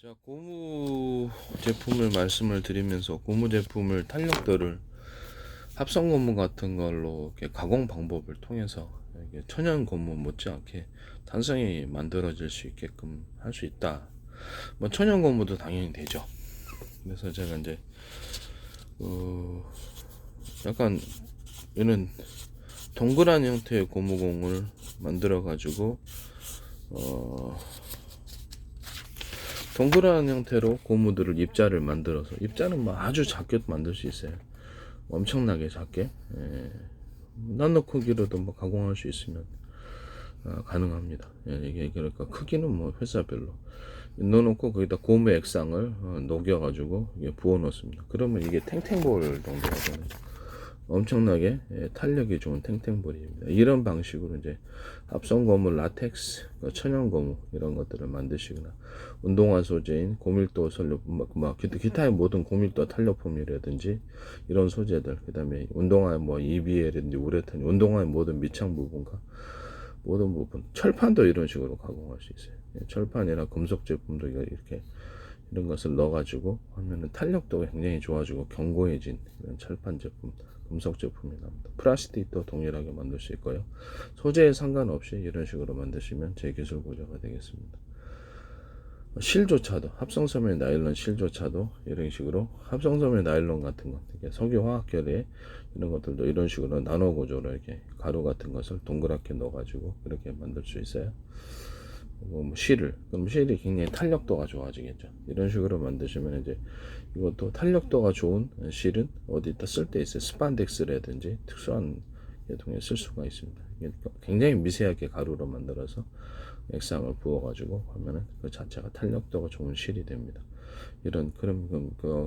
자, 고무 제품을 말씀을 드리면서 고무 제품을 탄력들을 합성 고무 같은 걸로 이렇게 가공 방법을 통해서 이게 천연 고무 못지않게 탄성이 만들어질 수 있게끔 할 수 있다. 뭐 천연 고무도 당연히 되죠. 그래서 제가 이제 약간 이런 동그란 형태의 고무공을 만들어 가지고 동그란 형태로 고무들을 입자를 만들어서, 입자는 뭐 아주 작게 만들 수 있어요. 엄청나게 작게, 나노 크기로도 뭐 가공할 수 있으면 가능합니다. 이게 그러니까 크기는 뭐 회사별로 넣어놓고 거기다 고무 액상을 녹여가지고 부어 놓습니다. 그러면 이게 탱탱볼 정도가 되는, 엄청나게 탄력이 좋은 탱탱볼입니다. 이런 방식으로 이제 합성 고무, 라텍스, 천연 고무 이런 것들을 만드시거나, 운동화 소재인 고밀도 설료, 기타의 모든 고밀도 탄력폼이라든지 이런 소재들, 그다음에 운동화 뭐 EBL이든지 우레탄, 운동화의 모든 밑창 부분과 모든 부분, 철판도 이런 식으로 가공할 수 있어요. 철판이나 금속 제품도 이렇게 이런 것을 넣어가지고 하면은 탄력도가 굉장히 좋아지고 견고해진 이런 철판 제품, 금속 제품이 나옵니다. 플라스틱도 동일하게 만들 수 있고요. 소재에 상관없이 이런 식으로 만드시면 제 기술 구조가 되겠습니다. 실조차도, 합성섬유 나일론 실조차도 이런 식으로, 합성섬유 나일론 같은 것, 석유 화학결의 이런 것들도 이런 식으로 나노 구조로 이렇게 가루 같은 것을 동그랗게 넣어가지고 이렇게 만들 수 있어요. 실을, 그럼 실이 굉장히 탄력도가 좋아지겠죠. 이런 식으로 만드시면 이제 이것도 탄력도가 좋은 실은 어디다 쓸 때 있어요. 스판덱스라든지 특수한 계통에 쓸 수가 있습니다. 굉장히 미세하게 가루로 만들어서 액상을 부어가지고 하면은 그 자체가 탄력도가 좋은 실이 됩니다.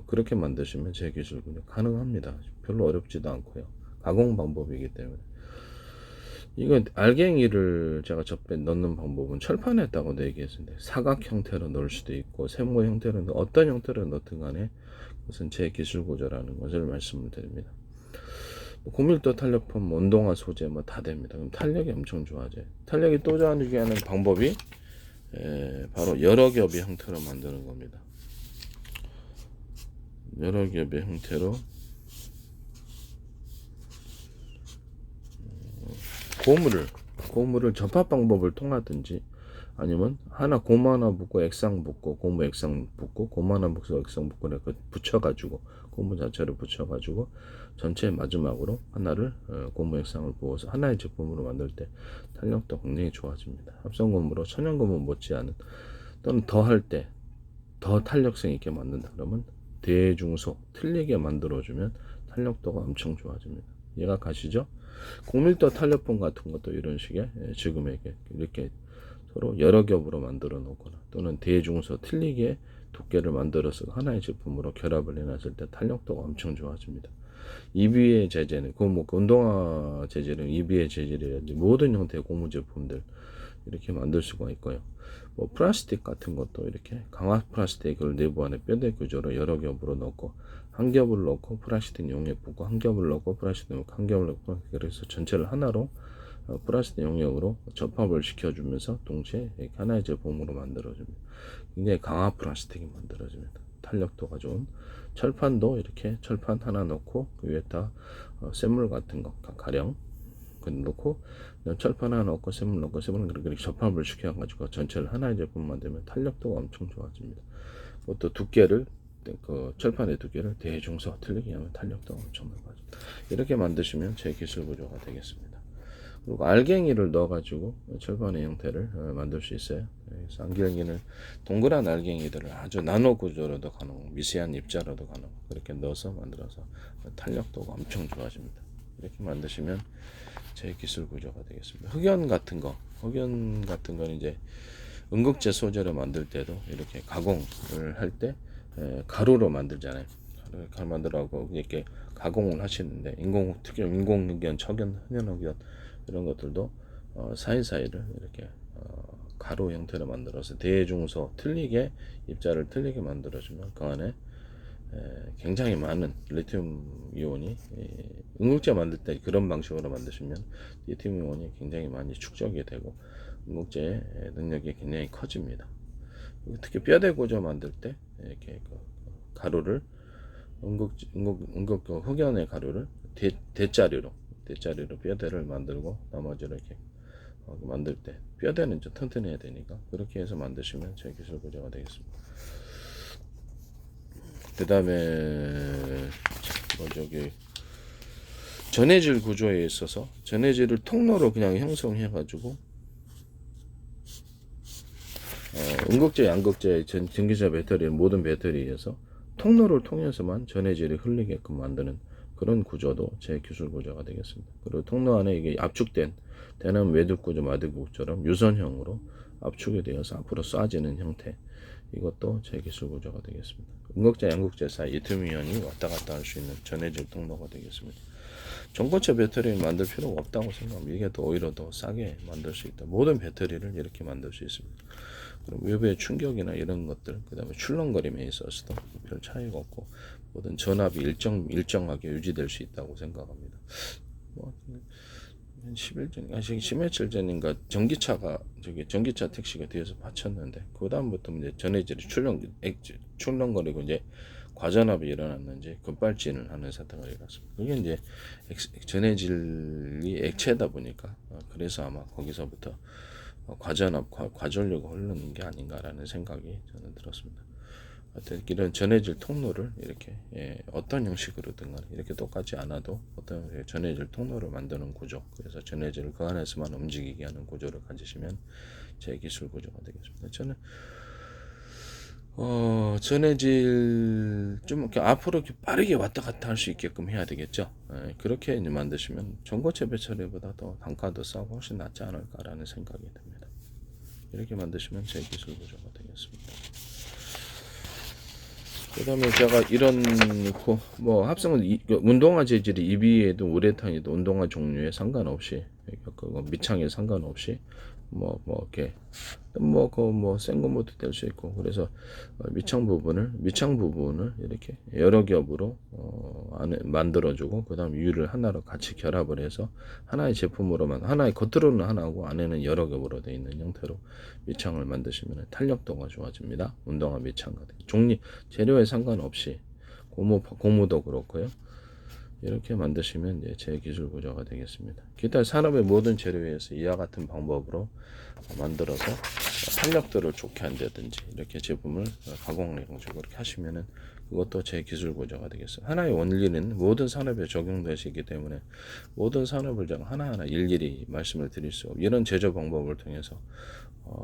그렇게 만드시면 제 기술군요 가능합니다. 별로 어렵지도 않고요. 가공 방법이기 때문에. 이거 알갱이를 제가 접에 넣는 방법은 철판에 했다고 얘기했는데, 사각 형태로 넣을 수도 있고 세모 형태로, 어떤 형태로 넣든 간에 그것은 제 기술 구조라는 것을 말씀을 드립니다. 고밀도 탄력폼, 운동화 소재 뭐 다 됩니다. 그럼 탄력이 엄청 좋아져요. 탄력이 또 좋아지게 하는 방법이 바로 여러 겹의 형태로 만드는 겁니다. 여러 겹의 형태로 고무를 접합 방법을 통하든지, 아니면 고무 하나 붙고 액상 붙고 고무 액상 붙고 고무 하나 붙고 액상 붙고 이렇게 붙여가지고, 고무 자체를 붙여가지고 전체 마지막으로 하나를 고무 액상을 부어서 하나의 제품으로 만들 때 탄력도 굉장히 좋아집니다. 합성 고무로 천연 고무 못지않은, 또는 더 할 때 더 탄력성 있게 만든다 그러면 대중소 틀리게 만들어주면 탄력도가 엄청 좋아집니다. 이해가 가시죠? 고밀도 탄력폼 같은 것도 이런 식의, 지금 이렇게 서로 여러 겹으로 만들어 놓거나, 또는 대중소 틀리게 두께를 만들어서 하나의 제품으로 결합을 해놨을 때 탄력도가 엄청 좋아집니다. EVA 재질은 운동화 재질은 EVA 재질이라든지 모든 형태의 고무 제품들 이렇게 만들 수가 있고요. 플라스틱 같은 것도 이렇게 강화 플라스틱을 내부 안에 뼈대 구조로 여러 겹으로 넣고, 한 겹을 넣고 플라스틱 용액 붓고, 한 겹을 넣고 플라스틱 용액, 한 겹을 넣고, 그래서 전체를 하나로 플라스틱 용액으로 접합을 시켜주면서 동시에 이렇게 하나의 제품으로 만들어줍니다. 굉장히 강화 플라스틱이 만들어집니다. 탄력도가 좋은 철판도 이렇게 철판 하나 넣고 그 위에다 샘물 같은 거 가령 넣고, 철판 하나 넣고 샘물 넣고 샘물 그렇게 접합을 시켜가지고 전체를 하나의 제품 만들면 탄력도가 엄청 좋아집니다. 또 두께를, 그 철판의 두께를 대중소 틀리게 하면 탄력도가 엄청 높아집니다. 이렇게 만드시면 제 기술 구조가 되겠습니다. 그리고 알갱이를 넣어가지고 철판의 형태를 만들 수 있어요. 그래서 알갱이는 동그란 알갱이들을 아주 나노 구조로도 가능, 미세한 입자로도 가능, 그렇게 넣어서 만들어서 탄력도가 엄청 좋아집니다. 이렇게 만드시면 제 기술 구조가 되겠습니다. 흑연 같은 건 이제 응급제 소재로 만들 때도 이렇게 가공을 할 때 가루로 만들잖아요. 가루 만들라고 이렇게 가공을 하시는데, 특히 인공흑연, 척연, 흑연 이런 것들도 사이사이를 이렇게 가루 형태로 만들어서 대중소 틀리게, 입자를 틀리게 만들어주면 그 안에 굉장히 많은 리튬 이온이, 응급제 만들 때 그런 방식으로 만드시면 리튬 이온이 굉장히 많이 축적이 되고 응급제의 능력이 굉장히 커집니다. 특히 뼈대 구조 만들 때 이렇게 그 가루를 음극 흑연의 가루를 대자리로 뼈대를 만들고 나머지를 이렇게 만들 때 뼈대는 좀 튼튼해야 되니까 그렇게 해서 만드시면 제 기술 구조가 되겠습니다. 그 다음에 뭐 저기 전해질 구조에 있어서 전해질을 통로로 그냥 형성해 가지고 음극재 양극재 전기차 배터리 모든 배터리에서 통로를 통해서만 전해질이 흘리게끔 만드는 그런 구조도 제 기술 구조가 되겠습니다. 그리고 통로 안에 이게 압축된 대남 외두 구조 마디국처럼 유선형으로 압축이 되어서 앞으로 쏴지는 형태, 이것도 제 기술 구조가 되겠습니다. 음극재 양극재 사이 리튬이온이 왔다 갔다 할 수 있는 전해질 통로가 되겠습니다. 전고체 배터리를 만들 필요가 없다고 생각합니다. 이게 더 오히려 더 싸게 만들 수 있다. 모든 배터리를 이렇게 만들 수 있습니다. 그럼 외부의 충격이나 이런 것들, 그 다음에 출렁거림에 있어서도 별 차이가 없고 모든 전압이 일정하게 유지될 수 있다고 생각합니다. 뭐, 10일 전, 10며칠 전인가 전기차 택시가 뒤에서 받쳤는데 그 다음부터 이제 전해질이 출렁거리고 이제 과전압이 일어났는지 급발진을 하는 사태가 일어났습니다. 그게 이제 전해질이 액체다 보니까 그래서 아마 거기서부터 과전압, 과전류가 흐르는 게 아닌가라는 생각이 저는 들었습니다. 하여튼 이런 전해질 통로를 이렇게 어떤 형식으로든 간에 이렇게 똑같지 않아도 어떤 전해질 통로를 만드는 구조, 그래서 전해질을 그 안에서만 움직이게 하는 구조를 가지시면 제 기술 구조가 되겠습니다. 저는 전해질 좀 이렇게 앞으로 이렇게 빠르게 왔다 갔다 할 수 있게끔 해야 되겠죠. 그렇게 이제 만드시면 전고체 배터리보다 더 단가도 싸고 훨씬 낫지 않을까라는 생각이 듭니다. 이렇게 만드시면 제 기술 구조가 되겠습니다. 그 다음에 제가 이런 뭐 합성은 운동화 재질이 EV에도 우레탄이도 운동화 종류에 상관없이 그거 밑창에 상관없이 이렇게 센 것부터 될 수 있고, 그래서 밑창 부분을 이렇게 여러 겹으로 안에 만들어주고 그 다음 위를 하나로 같이 결합을 해서 하나의 제품으로만, 하나의 겉으로는 하나고 안에는 여러 겹으로 되어 있는 형태로 밑창을 만드시면 탄력도가 좋아집니다. 운동화 밑창 같은 종류 재료에 상관없이 고무도 그렇고요. 이렇게 만드시면 이제 제 기술 구조가 되겠습니다. 기타 산업의 모든 재료에서 이와 같은 방법으로 만들어서 탄력도를 좋게 한다든지 이렇게 제품을 가공해가지고 이렇게 하시면은 그것도 제 기술 구조가 되겠습니다. 하나의 원리는 모든 산업에 적용되시기 때문에 모든 산업을 제가 하나하나 일일이 말씀을 드릴 수 없고, 이런 제조 방법을 통해서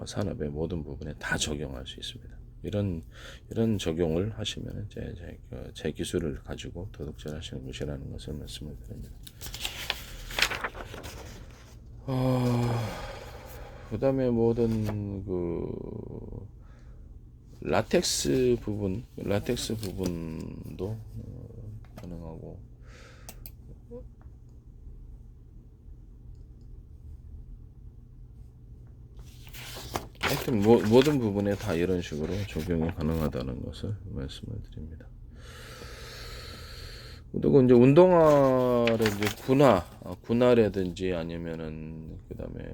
산업의 모든 부분에 다 적용할 수 있습니다. 이런 적용을 하시면 제 기술을 가지고 도둑질하시는 것이라는 것을 말씀을 드립니다. 그 다음에 모든 라텍스 부분도 가능하고, 하여튼 모든 부분에 다 이런 식으로 적용이 가능하다는 것을 말씀을 드립니다. 그리고 이제 운동화를 이제 군화라든지 아니면은 그다음에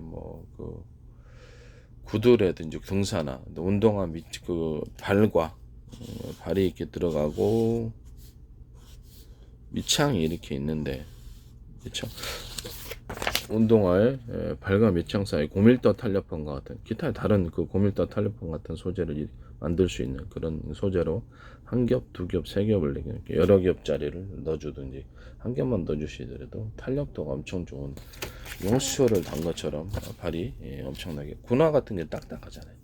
구두라든지 등산화, 운동화 밑 발과 발이 이렇게 들어가고 밑창이 이렇게 있는데, 그렇죠? 운동화에 발과 밑창 사이 고밀도 탄력판과 같은 기타 다른 고밀도 탄력판 같은 소재를 만들 수 있는 그런 소재로 한 겹, 두 겹, 세 겹을 이렇게 여러 겹짜리를 넣어주든지 한 겹만 넣어주시더라도 탄력도가 엄청 좋은 용수철을 단 것처럼 발이 엄청나게, 군화 같은 게 딱딱하잖아요.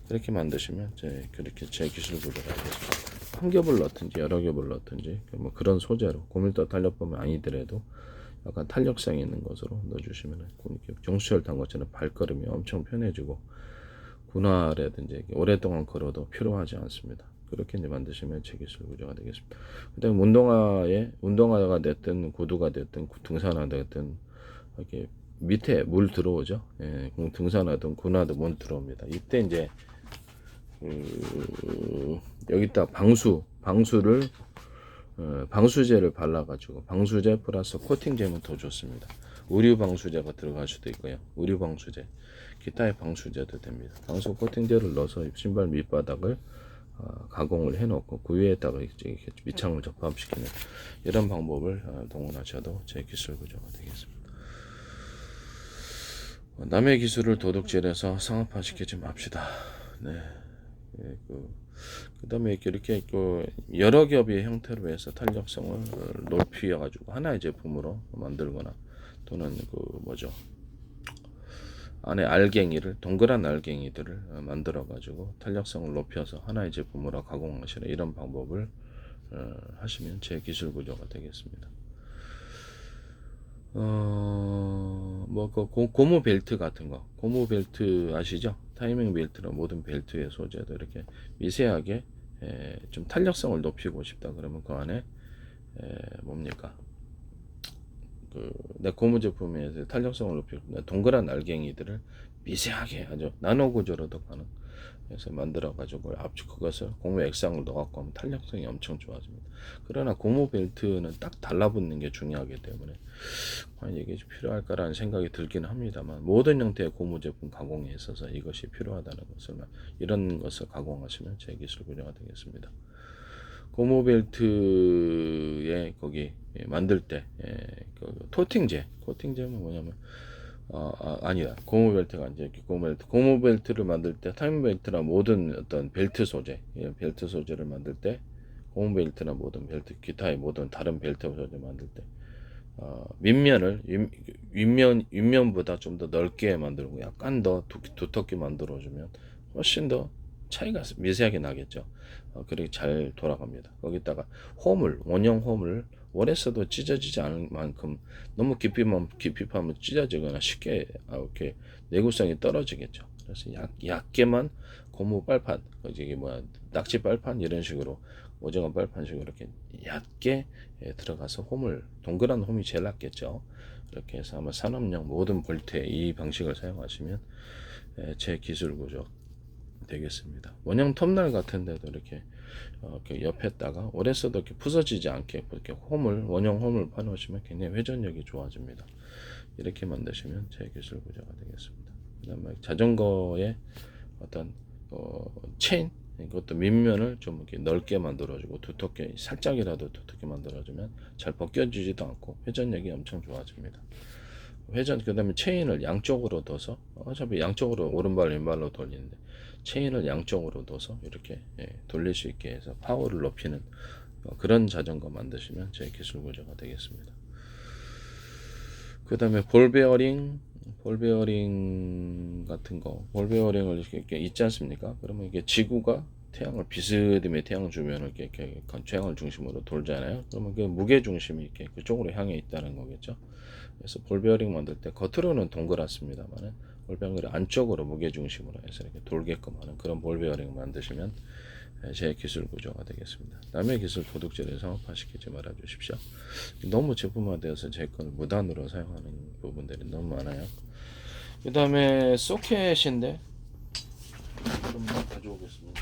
그렇게 만드시면 그렇게 제 기술 구조가 되겠습니다. 한 겹을 넣든지 여러 겹을 넣든지 그런 소재로 고밀도 탄력판이 아니더라도 약간 탄력성이 있는 것으로 넣어주시면 정수철 단 것처럼 발걸음이 엄청 편해지고 군화라든지 오랫동안 걸어도 피로하지 않습니다. 그렇게 이제 만드시면 제 기술 구조가 되겠습니다. 그다음에 운동화가 됐든 구두가 됐든 등산화가 됐든 이렇게 밑에 물 들어오죠. 등산화든 군화든 물 들어옵니다. 이때 이제 여기다 방수제를 발라가지고, 방수제 플러스 코팅제면 더 좋습니다. 의류 방수제가 들어갈 수도 있고요. 의류 방수제, 기타의 방수제도 됩니다. 방수 코팅제를 넣어서 신발 밑바닥을 가공을 해놓고 그 위에다가 이제 밑창을 접합시키는 이런 방법을 동원하셔도 제 기술 구조가 되겠습니다. 남의 기술을 도둑질해서 상업화시키지 맙시다. 네. 그 다음에 이렇게 여러 겹의 형태로 해서 탄력성을 높여가지고 하나의 제품으로 만들거나 또는 안에 알갱이를 동그란 알갱이들을 만들어가지고 탄력성을 높여서 하나의 제품으로 가공하시는 이런 방법을 하시면 제 기술 구조가 되겠습니다. 고무 벨트 같은 거, 고무 벨트 아시죠? 타이밍 벨트나 모든 벨트의 소재도 이렇게 미세하게 좀 탄력성을 높이고 싶다 그러면 그 안에 뭡니까? 내 고무 제품에 탄력성을 높이고 동그란 알갱이들을 미세하게 아주 나노 구조로도 가능해서 만들어 가지고 그것을 고무 액상을 넣어갖고 하면 탄력성이 엄청 좋아집니다. 그러나 고무 벨트는 딱 달라붙는 게 중요하기 때문에 과연 이게 필요할까라는 생각이 들기는 합니다만 모든 형태의 고무 제품 가공에 있어서 이것이 필요하다는 것을 이런 것을 가공하시면 제 기술 분야가 되겠습니다. 고무 벨트에 거기 만들 때 코팅제는 뭐냐면 아니다. 고무 벨트가 아니죠. 고무 벨트를 만들 때 타이밍 벨트나 모든 어떤 벨트 소재를 만들 때 고무 벨트나 모든 벨트 기타의 모든 다른 벨트 소재 만들 때 밑면을 윗면보다 좀 더 넓게 만들고 약간 더 두텁게 만들어주면 훨씬 더 차이가 미세하게 나겠죠. 그렇게 잘 돌아갑니다. 거기다가 원형 홈을 오래 써도 찢어지지 않을 만큼 너무 깊이 파면 찢어지거나 쉽게 이렇게 내구성이 떨어지겠죠. 그래서 얇게만 고무 빨판, 낙지 빨판 이런 식으로 오징어 빨판식으로 이렇게 얇게 들어가서 동그란 홈이 제일 낫겠죠. 이렇게 해서 아마 산업용 모든 볼트에 이 방식을 사용하시면 제 기술 구조 되겠습니다. 원형 톱날 같은 데도 이렇게 옆에다가 오래 써도 이렇게 부서지지 않게 이렇게 원형 홈을 파놓으시면 굉장히 회전력이 좋아집니다. 이렇게 만드시면 제 기술 구조가 되겠습니다. 그 다음에 자전거의 어떤 체인 이것도 밑면을 좀 이렇게 넓게 만들어주고 살짝이라도 두텁게 만들어주면 잘 벗겨지지도 않고 회전력이 엄청 좋아집니다. 그 다음에 체인을 양쪽으로 둬서 어차피 양쪽으로 오른발 왼발로 돌리는데 체인을 양쪽으로 둬서 이렇게 돌릴 수 있게 해서 파워를 높이는 그런 자전거 만드시면 제 기술 구조가 되겠습니다. 그 다음에 볼 베어링 같은 거, 볼 베어링을 이렇게 있지 않습니까? 그러면 이게 지구가 비스듬히 태양 주변을 이렇게 태양을 중심으로 돌잖아요. 그러면 그 무게 중심이 이렇게 그쪽으로 향해 있다는 거겠죠. 그래서 볼 베어링 만들 때 겉으로는 동그랗습니다만은 볼 베어링을 안쪽으로 무게 중심으로 해서 이렇게 돌게끔 하는 그런 볼 베어링 만드시면 제 기술 구조가 되겠습니다. 남의 기술 도둑질을 상업화시키지 말아 주십시오. 너무 제품화되어서 제 걸 무단으로 사용하는 부분들이 너무 많아요. 그 다음에 소켓인데 좀 가져오겠습니다.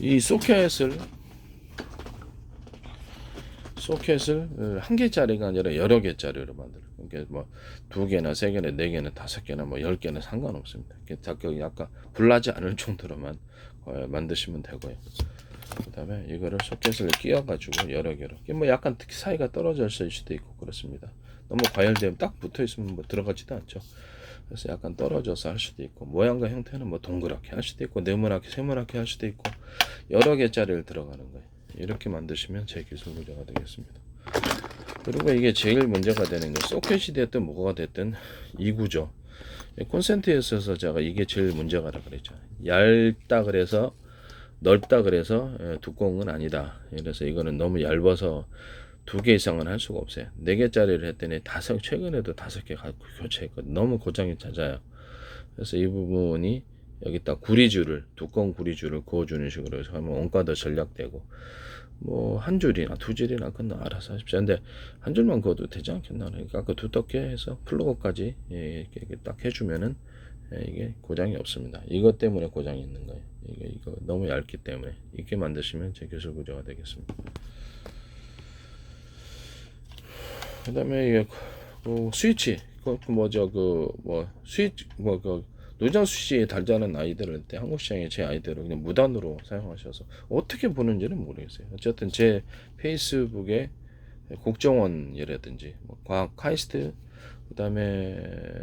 이 소켓을 한 개짜리가 아니라 여러 개짜리로 만들어요. 그러니까 2개나 3개나 4개나 5개나 10개나 상관없습니다. 약간 불나지 않을 정도로만 만드시면 되고요. 그 다음에 이거를 소켓을 끼워가지고 여러 개로 약간 사이가 떨어져 있을 수도 있고 그렇습니다. 너무 과열되면 딱 붙어 있으면 들어가지도 않죠. 그래서 약간 떨어져서 할 수도 있고 모양과 형태는 동그랗게 할 수도 있고 네모나게 세모나게 할 수도 있고 여러 개짜리를 들어가는 거예요. 이렇게 만드시면 제 기술 구조가 되겠습니다. 그리고 이게 제일 문제가 되는 게 소켓이 됐든 뭐가 됐든 이 구조 콘센트에 있어서 제가 이게 제일 문제가라 그랬죠. 얇다 그래서 넓다 그래서 두꺼운 건 아니다. 그래서 이거는 너무 얇아서 2개 이상은 할 수가 없어요. 4개짜리를 했더니 최근에도 5개 교체했거든요. 너무 고장이 잦아요. 그래서 이 부분이 여기다 두꺼운 구리줄을 그어주는 식으로 해서 하면 원가도 절약되고 한 줄이나 2줄이나 그건 알아서 하십시오. 근데 한 줄만 그어도 되지 않겠나. 그러니까 그 두텁게 해서 플러그까지 이렇게 딱 해주면은 이게 고장이 없습니다. 이것 때문에 고장이 있는 거예요. 이거 너무 얇기 때문에 이렇게 만드시면 제 기술 구조가 되겠습니다. 그다음에 이게 스위치 뭐죠 스위치 누전 스위치 달자는 아이들을 때 한국 시장에 제 아이들을 그냥 무단으로 사용하셔서 어떻게 보는지는 모르겠어요. 어쨌든 제 페이스북에 국정원이라든지 뭐 과학 카이스트 그다음에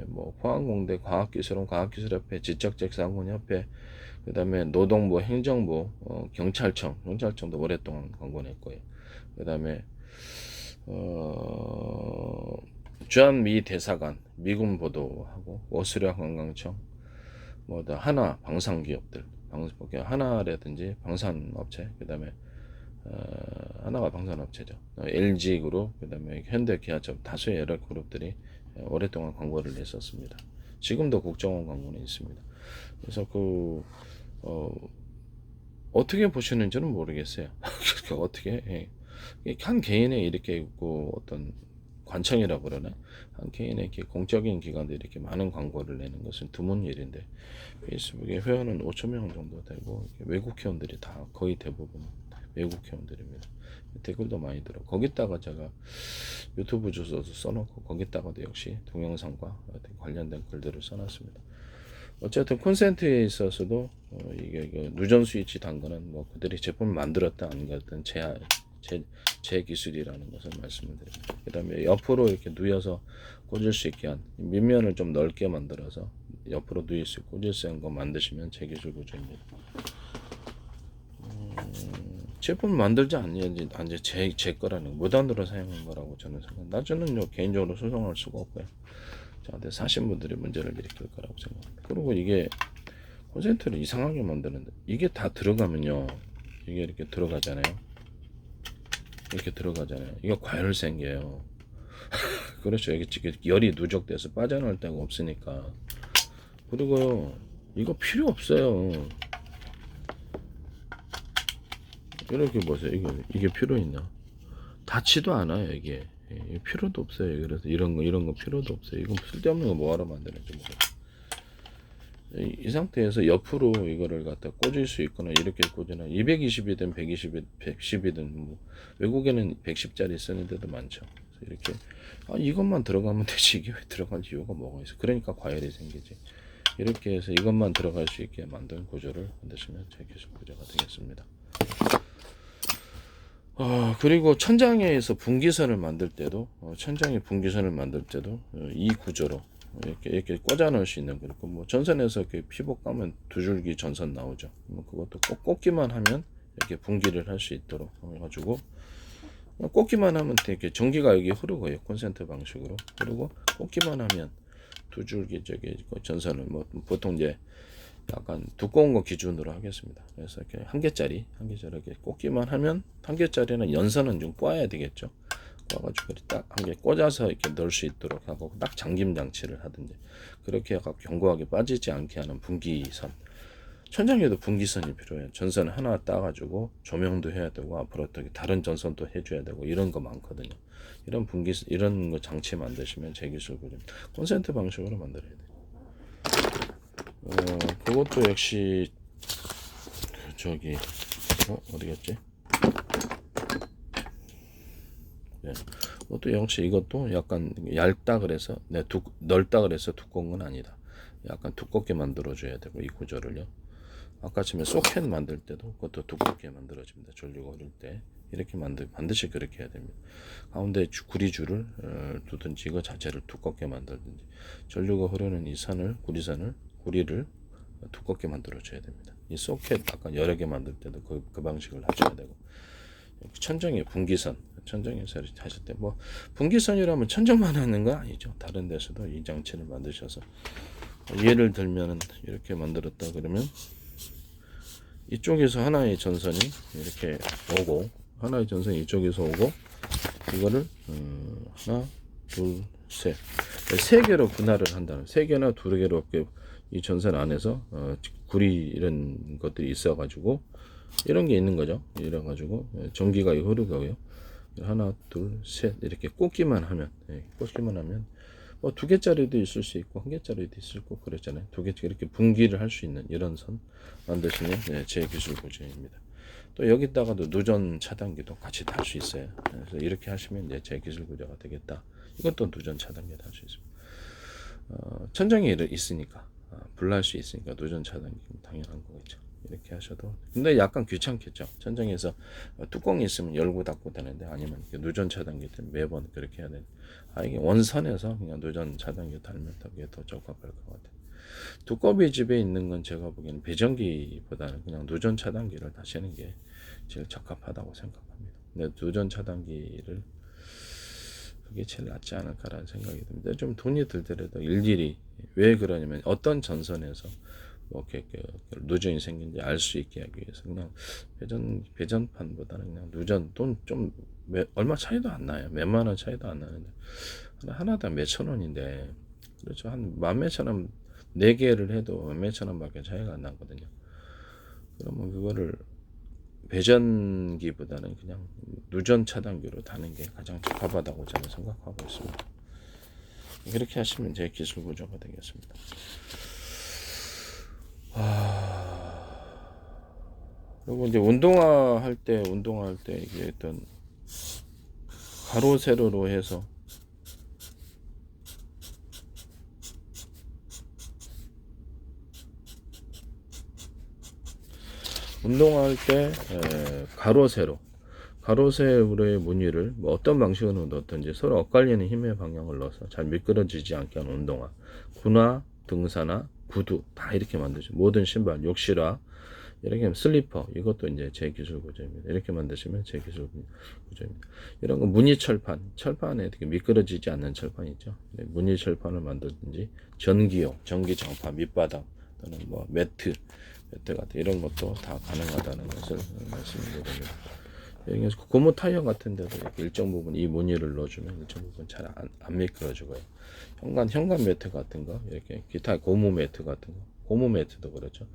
뭐 포항공대 과학기술원 과학기술협회 지적재산권협회 그다음에 노동부 행정부 경찰청도 오랫동안 광고했고요. 그다음에 주한미 대사관 미군 보도하고 워스력 관광청 뭐다 하나 방산기업들 하나라든지 방산업체 그다음에 하나가 방산업체죠. LG 그룹 그다음에 현대 기아차 다수의 여러 그룹들이 오랫동안 광고를 냈었습니다. 지금도 국정원 광고는 있습니다. 그래서 어떻게 보시는지는 모르겠어요. 어떻게 한 개인의 이렇게 있고 어떤 관청이라고 그러나 한 개인의 이렇게 공적인 기관들이 이렇게 많은 광고를 내는 것은 드문 일인데 페이스북에 회원은 5천 명 정도 되고 외국 회원들이 다 거의 대부분 외국 회원들입니다. 댓글도 많이 들어. 거기다가 제가 유튜브 주소도 써놓고 거기다가도 역시 동영상과 관련된 글들을 써놨습니다. 어쨌든 콘센트에 있어서도 이게 누전 스위치 단 거는 뭐 그들이 제품을 만들었다 안 그랬든 제 기술이라는 것을 말씀을 드립니다. 그 다음에 옆으로 이렇게 누워서 꽂을 수 있게 한 밑면을 좀 넓게 만들어서 옆으로 누일 수 있고 꽂을 수 있는 거 만드시면 제 기술 구조입니다. 제품 만들지 않는지 제 거라는 무단으로 사용한 거라고 저는 생각합니다. 나중에는 개인적으로 소송할 수가 없고요. 저한테 사신 분들이 문제를 일으킬 거라고 생각합니다. 그리고 이게 콘센트를 이상하게 만드는데 이게 다 들어가면요 이게 이렇게 들어가잖아요. 이렇게 들어가잖아요. 이거 과열 생겨요. 그렇죠. 여기 지금 열이 누적돼서 빠져나올 데가 없으니까. 그리고요 이거 필요 없어요. 이렇게 보세요. 이게 필요 있나? 닿지도 않아요. 이게 필요도 없어요. 그래서 이런 거 필요도 없어요. 이건 쓸데없는 거 뭐하러 만드는지 모르겠어요. 이 상태에서 옆으로 이거를 갖다 꽂을 수 있거나 이렇게 꽂으나 220이든 110이든 뭐 외국에는 110짜리 쓰는 데도 많죠. 이렇게 이것만 들어가면 되지 이게 왜 들어갈 이유가 뭐가 있어? 그러니까 과열이 생기지. 이렇게 해서 이것만 들어갈 수 있게 만든 구조를 만드시면 제 기술 구조가 되겠습니다. 그리고 천장에서 분기선을 만들 때도 천장에 분기선을 만들 때도 이 구조로 이렇게 꽂아 넣을 수 있는 거고 뭐 전선에서 이렇게 피복 가면 두 줄기 전선 나오죠. 뭐 그것도 꼭 꽂기만 하면 이렇게 분기를 할 수 있도록 해가지고 꽂기만 하면 이렇게 전기가 여기 흐르고요. 콘센트 방식으로. 그리고 꽂기만 하면 두 줄기 전선을 뭐 보통 이제 약간 두꺼운 거 기준으로 하겠습니다. 그래서 이렇게 한 개짜리 이렇게 꽂기만 하면 한 개짜리는 연선은 좀 꽈야 되겠죠. 꽈가지고 딱 한 개 꽂아서 이렇게 넣을 수 있도록 하고 딱 잠김 장치를 하든지 그렇게 해서 견고하게 빠지지 않게 하는 분기선. 천장에도 분기선이 필요해요. 전선 하나 따가지고 조명도 해야 되고 앞으로 또 다른 전선도 해줘야 되고 이런 거 많거든요. 이런 이런 거 장치 만드시면 제 기술로 콘센트 방식으로 만들어야 돼요. 그것도 역시 저기 어디겠지? 네. 그것도 역시 이것도 약간 얇다 그래서 넓다 그래서 두꺼운 건 아니다. 약간 두껍게 만들어줘야 되고 이 구조를요. 아까 전에 소켓 만들 때도 그것도 두껍게 만들어집니다. 전류가 흐를 때 이렇게 반드시 그렇게 해야 됩니다. 가운데 구리줄을 두든지 이거 자체를 두껍게 만들든지 전류가 흐르는 이 구리를 두껍게 만들어 줘야 됩니다. 이 소켓 아까 여러 개 만들 때도 그 방식을 하셔야 되고 천정의 천정에서 하실 때 뭐 분기선이라면 천정만 하는 거 아니죠. 다른 데서도 이 장치를 만드셔서 예를 들면은 이렇게 만들었다 그러면 이쪽에서 하나의 전선이 이렇게 오고 하나의 전선이 이쪽에서 오고 이거를 하나 세 개로 분할을 한다는 세 개나 두 개로 이렇게 이 전선 안에서 구리 이런 것들이 있어 가지고 이런 게 있는 거죠. 이래 가지고 전기가 흐르고요. 하나 둘 셋 이렇게 꽂기만 하면 뭐 두 개짜리도 있을 수 있고 한 개짜리도 있을 수 있고 그랬잖아요. 두 개 이렇게 분기를 할 수 있는 이런 선 만드시면 제 기술 구조입니다. 또 여기다가도 누전 차단기도 같이 달 수 있어요. 그래서 이렇게 하시면 제 기술 구조가 되겠다. 이것도 누전 차단기도 할 수 있습니다. 천정이 있으니까 불날 수 있으니까 누전 차단기 당연한 거겠죠. 이렇게 하셔도. 근데 약간 귀찮겠죠. 천정에서 뚜껑이 있으면 열고 닫고 되는데, 아니면 누전 차단기 때문에 매번 그렇게 해야 되는. 이게 원선에서 그냥 누전 차단기 달면 그게 더 적합할 것 같아요. 두꺼비 집에 있는 건 제가 보기에는 배전기보다는 그냥 누전 차단기를 다시는 게 제일 적합하다고 생각합니다. 근데 누전 차단기를 그게 제일 낫지 않을까라는 생각이 듭니다. 좀 돈이 들더라도 일일이 왜 그러냐면 어떤 전선에서 뭐 이렇게 누전이 생긴지 알 수 있게 하기 위해서 그냥 배전판보다는 그냥 누전 돈 좀 얼마 차이도 안 나요. 몇만 원 차이도 안 나는데 하나당 몇천 원인데, 그렇죠, 한 만 몇천 원 4개를 해도 몇천 원밖에 차이가 안 나거든요. 그러면 그거를 배전기보다는 그냥 누전 차단기로 다는 게 가장 적합하다고 저는 생각하고 있습니다. 그렇게 하시면 제 기술 구조가 되겠습니다. 그리고 이제 운동화 할 때 이게 어떤 가로 세로로 해서 운동할 때 가로 세로의 무늬를 뭐 어떤 방식으로 넣든지 서로 엇갈리는 힘의 방향을 넣어서 잘 미끄러지지 않게 하는 운동화, 군화, 등산화, 구두 다 이렇게 만드죠. 모든 신발, 욕실화, 이렇게 하면 슬리퍼, 이것도 이제 제 기술 구조입니다. 이렇게 만드시면 제 기술 구조입니다. 이런 거 무늬 철판에 되게 미끄러지지 않는 철판 있죠. 무늬 철판을 만들든지 전기용, 전기 장파, 밑바닥 또는 뭐 매트 같은 이런 것도 다 가능하다는 것을 말씀드립니다. 여기서 고무 타이어 같은 데도 이렇게 일정 부분 이 무늬를 넣어주면 일정 부분 잘 안 미끄러지고요. 현관 매트 같은 거, 이렇게 기타 고무 매트 같은 거, 고무 매트도 그렇죠.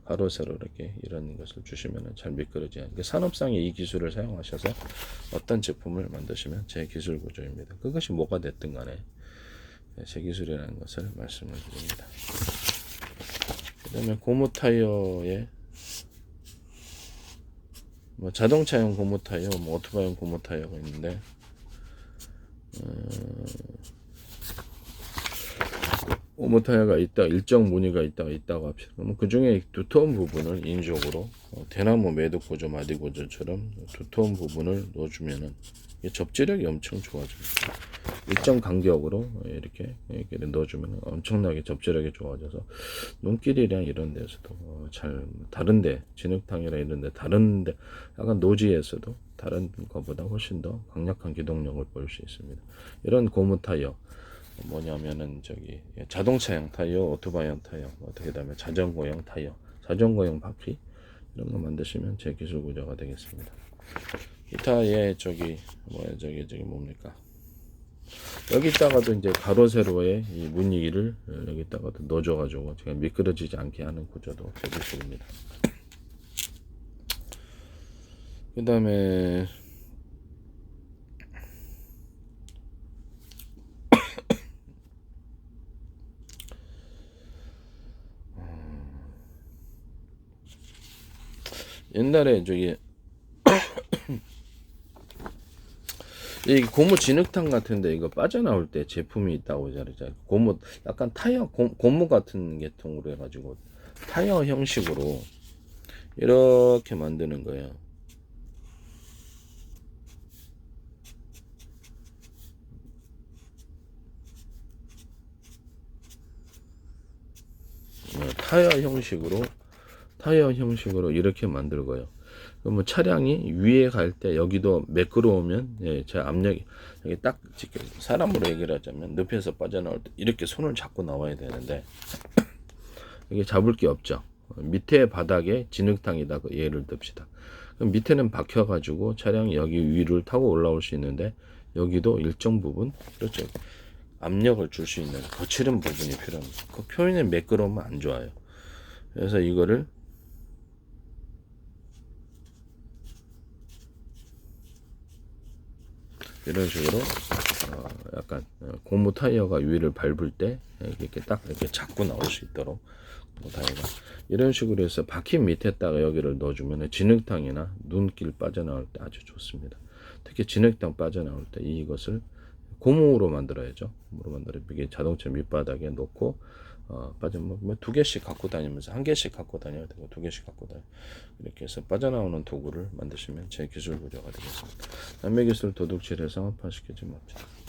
가로 세로 이렇게 이런 것을 주시면 잘 미끄러지지 않게, 산업상의 이 기술을 사용하셔서 어떤 제품을 만드시면 제 기술 구조입니다. 그것이 뭐가 됐든 간에 제 기술이라는 것을 말씀을 드립니다. 그 다음에 고무 타이어에 뭐 자동차용 고무 타이어, 뭐 오토바이용 고무 타이어가 있는데, 고무 타이어가 있다, 일정 무늬가 있다고 합시다. 그러면 그 중에 두터운 부분을 인위적으로 대나무 매듭 구조, 마디 구조처럼 두터운 부분을 넣어주면은 접지력이 엄청 좋아집니다. 일정 간격으로 이렇게 넣어주면 엄청나게 접지력이 좋아져서 눈길이랑 이런 데서도 잘, 다른데 진흙탕이나 이런데 다른데 약간 노지에서도 다른 것보다 훨씬 더 강력한 기동력을 보일 수 있습니다. 이런 고무 타이어 뭐냐면은 자동차용 타이어, 오토바이용 타이어, 그다음에 자전거용 타이어, 자전거용 바퀴 이런 거 만드시면 제 기술 구조가 되겠습니다. 기타에 뭡니까? 여기다가도 이제 가로 세로의 이 무늬를 여기다가도 넣어줘가지고 제가 미끄러지지 않게 하는 구조도 제 기술입니다. 그 다음에 옛날에 이 고무 진흙탕 같은데 이거 빠져나올 때 제품이 있다고 잘했잖아요. 고무 약간 타이어 고무 같은 계통으로 해가지고 타이어 형식으로 이렇게 만드는 거예요. 타이어 형식으로 이렇게 만들고요. 그러면 차량이 위에 갈 때 여기도 매끄러우면 제 압력이 여기 딱 사람으로 얘기를 하자면 늪에서 빠져나올 때 이렇게 손을 잡고 나와야 되는데 이게 잡을 게 없죠. 밑에 바닥에 진흙탕이다 예를 듭시다. 그럼 밑에는 박혀가지고 차량이 여기 위를 타고 올라올 수 있는데 여기도 일정 부분, 그렇죠, 압력을 줄 수 있는 거칠은 부분이 필요합니다. 그 표면이 매끄러우면 안 좋아요. 그래서 이거를 이런 식으로 약간 고무 타이어가 위를 밟을 때 이렇게 딱 이렇게 잡고 나올 수 있도록 타이어가 이런 식으로 해서 바퀴 밑에다가 여기를 넣어주면 진흙탕이나 눈길 빠져나올 때 아주 좋습니다. 특히 진흙탕 빠져나올 때 이것을 고무로 만들어야죠. 고무로 만들어 이게 자동차 밑바닥에 놓고 빠지면 두 개씩 갖고 다니면서 한 개씩 갖고 다녀야 되고 두 개씩 갖고 다니 이렇게 해서 빠져나오는 도구를 만드시면 제 기술 부여가 되겠습니다. 남의 기술 도둑질해서 파시키지 맙시다.